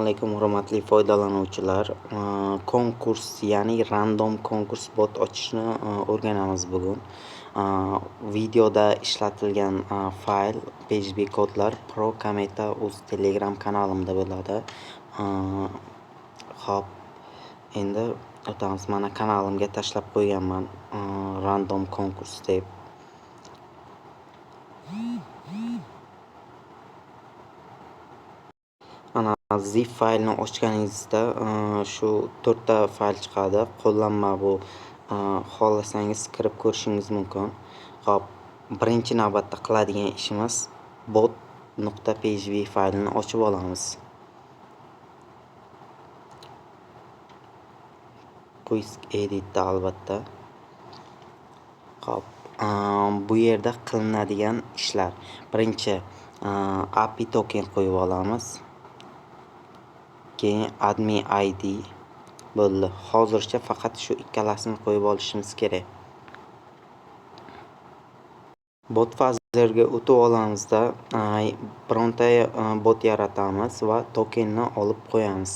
alaykum hurmatli foydalanuvchilar. Konkurs, ya'ni random konkurs bot ochishni o'rganamiz bugun. Videoda ishlatilgan fayl PHP kodlar Pro Kometa o'z Telegram kanalimda bo'ladi. Xo'p, endi o'tamiz. Mana kanalimga tashlab qo'yganman random konkurs deb. Mana zip faylni ochganingizda shu 4 ta fayl chiqadi. Qo'llanma bu, xohlasangiz kirib ko'rishingiz mumkin. Xo'p, birinchi navbatda qiladigan ishimiz bot.php faylini ochib olamiz. Quick editda albatta. Xo'p, bu yerda qilinadigan ishlar. Birinchi API token qo'yib olamiz. Keyin admin ID bo'ldi. Hozircha faqat shu ikkalasini qo'yib olishimiz kerak. Bot fazerga o'tib olamizda bironta bot yaratamiz va tokenni olib qo'yamiz.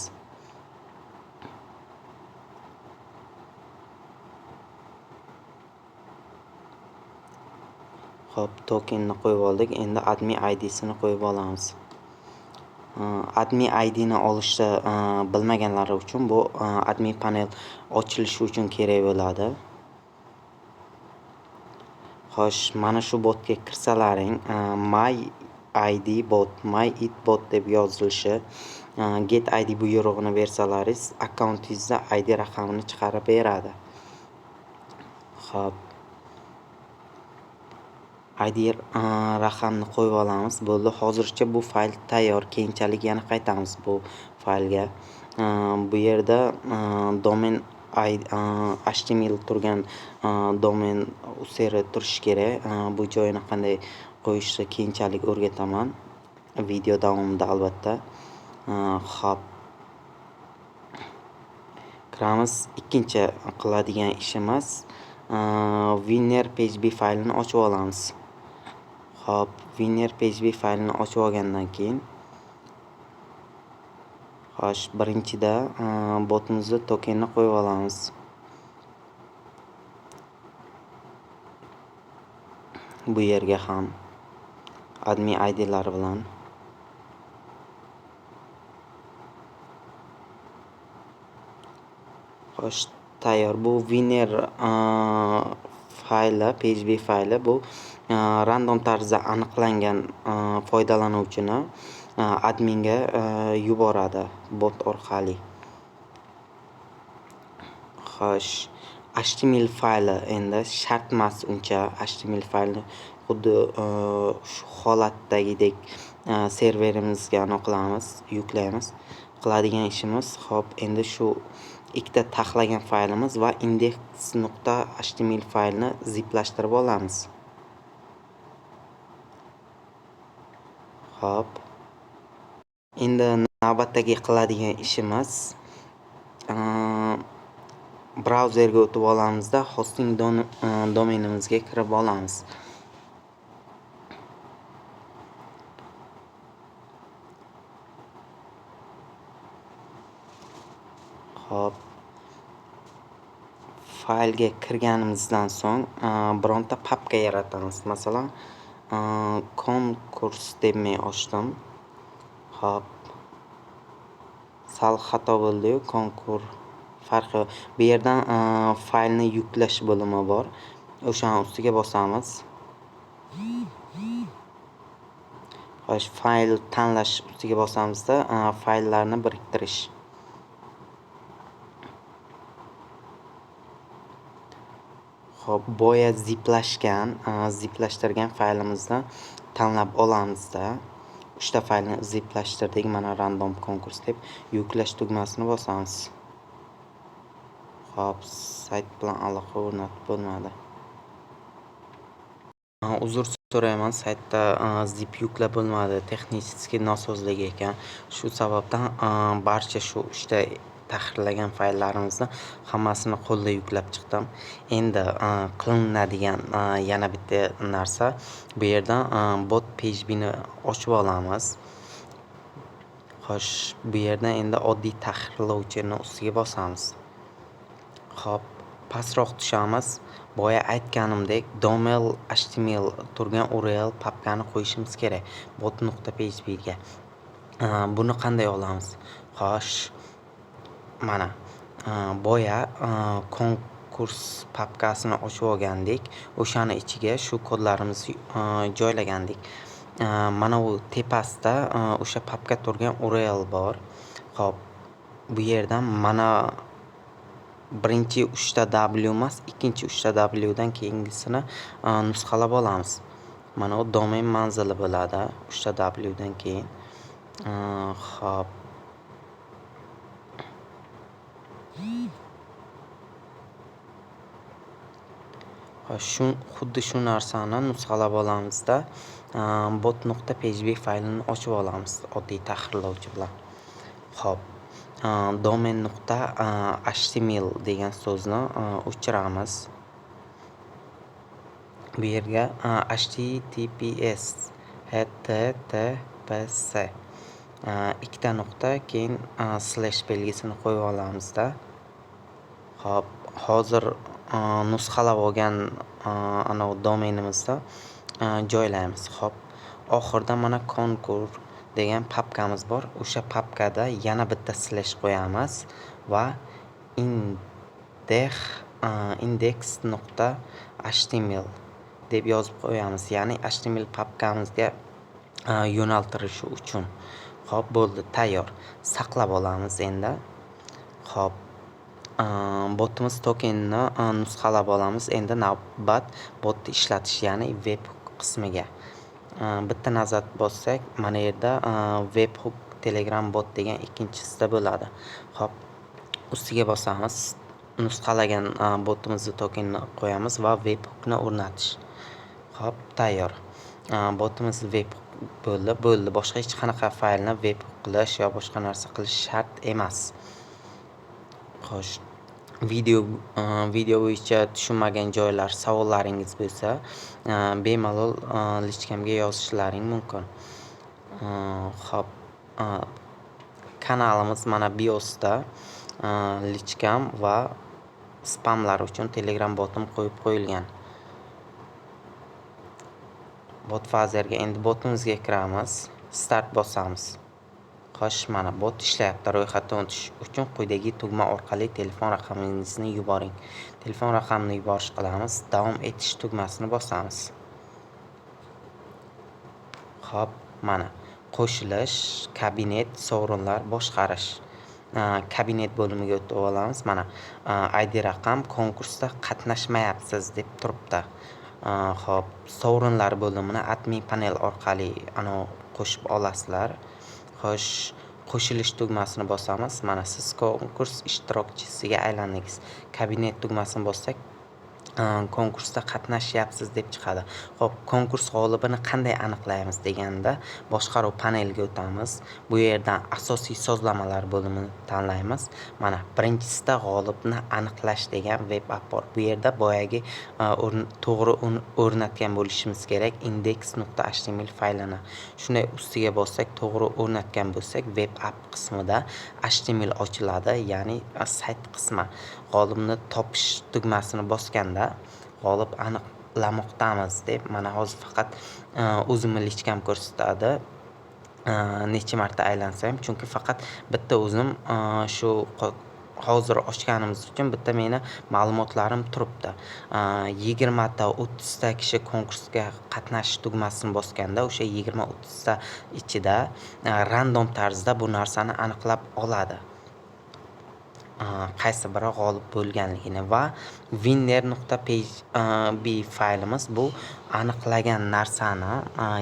Xo'p, tokenni qo'yib oldik. Endi admin ID'sini qo'yib olamiz. Admin ID'ni olishni bilmaganlar uchun bu admin panel ochilishi uchun kerak bo'ladi. Xo'sh, mana shu botga kirsalaring, my id bot deb yozilishi, get id buyrug'ini bersalaringiz, akkauntingizda id raqamini chiqarib beradi. Xo'p, id raqamni qo'yib olamiz. Bo'ldi. Hozircha bu fayl tayyor. Keyinchalik yana qaytamiz bu faylga. Bu yerda domen HTML turgan domen useri turishi kerak. Bu joyini qanday qo'yishni keyinchalik o'rgataman video davomida albatta. Xo'p, kiramiz. Ikkinchi qiladigan ishimiz winner php faylini ochib olamiz. Xo'p, winner php faylini ochib olgandan keyin birinchida botimizni tokenini qo'yib olamiz. Bu yerga ham admin idlari bilan. Xo'sh, tayyor. Bu winner fayli, php fayli bu random tarzda aniqlangan foydalanuvchini adminga yuboradi bot orqali. Xo'sh, HTML fayli endi shart emas uncha. HTML faylni xuddi shu holatdagidek serverimizga qilamiz, yuklaymiz. Qiladigan ishimiz, xo'p, endi shu ikkita taxlagan faylimiz va index.html faylni ziplashtirib olamiz. Xo'p, endi navbatdagi qiladigan ishimiz brauzerga o'tib olamizda hosting domenimizga kirib olamiz. Xo'p, faylga kirganimizdan so'ng bironta papka yaratamiz. Masalan, konkurs deb men ochdim. Xo'p, sal xato bo'ldi-yu, konkurs farqi. Bu yerdan faylni yuklash bo'limi bor. O'shaning ustiga bosamiz. Xo'sh, fayl tanlash ustiga bosamizda fayllarni biriktirish. Xo'p, boya ziplashtirgan faylimizni tanlab olamizda. 3 ta faylni ziplashtirdik. Mana random konkurs deb yuklash tugmasini bosamiz. Xo'p, sayt bilan aloqa o'rnatib bo'lmadi. Uzr so'rayman, saytda zip yuklab bo'lmadi. Texnik nosozlik ekan. Shu sababdan barcha shu 3 ta tahrirlagan fayllarimizni hammasini qo'lda yuklab chiqdim. Endi qilinadigan yana bitta narsa, bu yerdan bot php'ni ochib olamiz. Xo'sh, bu yerda endi oddiy tahrirlovchini ustiga bosamiz. Xo'p, pastroq tushamiz. Boya aytganimdek domel html turgan URL papkani qo'yishimiz kerak bot.php ga. Buni qanday olamiz? Xo'sh, mana boya konkurs papkasini ochib olgandik. O'shani ichiga shu kodlarimizni joylagandik. Mana bu tepasida o'sha papka turgan URL bor. Xo'p, bu yerdan mana birinchi 3 ta W emas, ikkinchi 3 ta W dan keyingisini nusxalab olamiz. Mana bu domen manzili bo'ladi 3 ta W dan keyin. Xo'p. Xuddi shu narsani nusxalab olamizda bot.php faylini ochib olamiz oddiy tahrirlovchi bilan. Xo'p, domen.html degan so'zni o'chiramiz. Bu yerga https ikkita nuqta keyin slash belgisini qo'yib olamizda. Xo'p, hozir nusxalab olgan ana domenimizda joylaymiz. Xo'p, oxirida mana konkur degan papkamiz bor. O'sha papkada yana bitta slash qo'yamiz va index.html deb yozib qo'yamiz. Ya'ni html papkamizga yo'naltirishi uchun. Xo'p, bo'ldi, tayyor. Saqlab olamiz endi. Xo'p, botimiz tokenini nusxalab olamiz. Endi navbat botni ishlatish, ya'ni webhook qismiga. Bitta nazar bossak, mana yerda webhook Telegram bot degan ikkinchisida bo'ladi. Xo'p, ustiga bosamiz. Nusxalagan botimizni tokenini qo'yamiz va webhookni o'rnatish. Xo'p, tayyor. Botimiz webhook bo'ldi. Boshqa hech qanaqa faylni webhook qilish yo boshqa narsa qilish shart emas. Xo'sh, video bo'yicha tushunmagan joylar, savollaringiz bo'lsa, bemalol lichkamga yozishlaring mumkin. Xo'p, kanalimiz mana biosda lichkam va spamlar uchun Telegram botim qo'yib qo'yilgan. Bot fazerga endi botimizga kiramiz. Start bosamiz. Xo'sh, mana bot ishlayapti. Ro'yxatdan o'tish uchun quyidagi tugma orqali telefon raqamingizni yuboring. Telefon raqamini yuborish qilamiz. Davom etish tugmasini bosamiz. Xo'p, mana qo'shilish, kabinet, sovrinlar, boshqarish. Kabinet bo'limiga o'tib olamiz. Mana ID raqam konkursda qatnashmayapsiz deb turibdi. Xo'p, sovrinlar bo'limini admin panel orqali qo'shib olasizlar. Xo'sh, qo'shilish tugmasini bosamiz. Mana siz konkurs ishtirokchisiga aylandingiz. Kabinet tugmasini bossak, konkursda qatnashyapsiz deb chiqadi. Xo'p, konkurs g'olibini qanday aniqlaymiz deganda, boshqaruv paneliga o'tamiz. Bu yerdan asosiy sozlamalar bo'limini tanlaymiz. Mana birinchisida g'olibni aniqlash degan web app bor. Bu yerda boyagi to'g'ri o'rnatgan bo'lishimiz kerak index.html faylini. Shunday ustiga bossak, to'g'ri o'rnatgan bo'lsak, web app qismida html ochiladi, ya'ni sayt qismi. G'olibni topish tugmasini bosganda g'olib aniqlamoqdamiz deb mana hozir faqat o'zimni lichkam ko'rsatadi. Necha marta aylansam, chunki faqat bitta o'zim shu hozir ochganimiz uchun bitta meni ma'lumotlarim turibdi. 20 ta 30 ta kishi konkursga qatnashish tugmasini bosganda o'sha 20-30 ta ichida random tarzda bu narsani aniqlab oladi. Qaysi biri g'olib bo'lganligini va winner.php faylimiz bu aniqlagan narsani,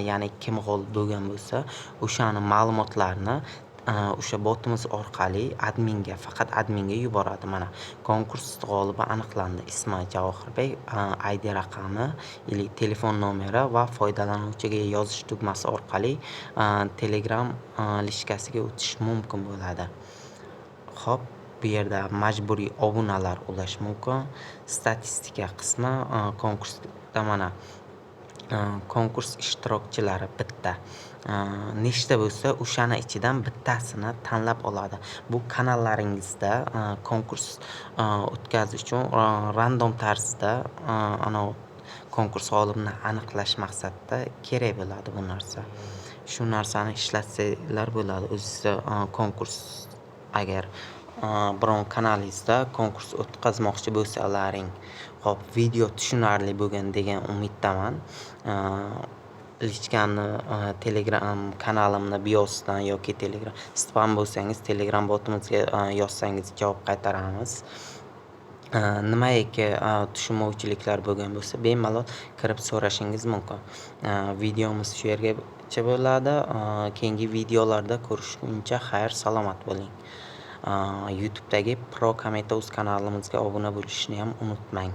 ya'ni kim g'olib bo'lgan bo'lsa, o'shani ma'lumotlarini o'sha botimiz orqali faqat adminga yuboradi. Mana konkurs g'olibi aniqlandi. Ismi Javohirbek, ID raqami, telefon nomeri va foydalanuvchiga yozish tugmasi orqali Telegram lichkasiga o'tish mumkin bo'ladi. Xo'p, bu yerda majburiy obunalar ulash mumkin. Statistika qismi konkursda mana konkurs ishtirokchilari bitta. Nechta bo'lsa, o'shani ichidan bittasini tanlab oladi. Bu kanallaringizda konkurs o'tkazish uchun random tarzda anov konkurs g'olibini aniqlash maqsadida kerak bo'ladi bu narsa. Shu narsani ishlatsanglar bo'ladi. O'zingizda konkurs agar biron kanalingizda konkurs o'tkazmoqchi bo'lsalaring, hop, video tushunarli bo'lgan degan umiddaman. Lichkani Telegram kanalimni biosidan yoki Telegram spam bo'lsangiz Telegram botimizga yozsangiz javob qaytaramiz. Nimaiki tushunmovchiliklar bo'lgan bo'lsa, bemalol kirib so'rashingiz mumkin. Videomiz shu yergacha bo'ladi. Keyingi videolarda ko'rishguncha xayr, salomat bo'ling. YouTube'dagi Pro Kometos kanalimizga obuna bo'lishni ham unutmang.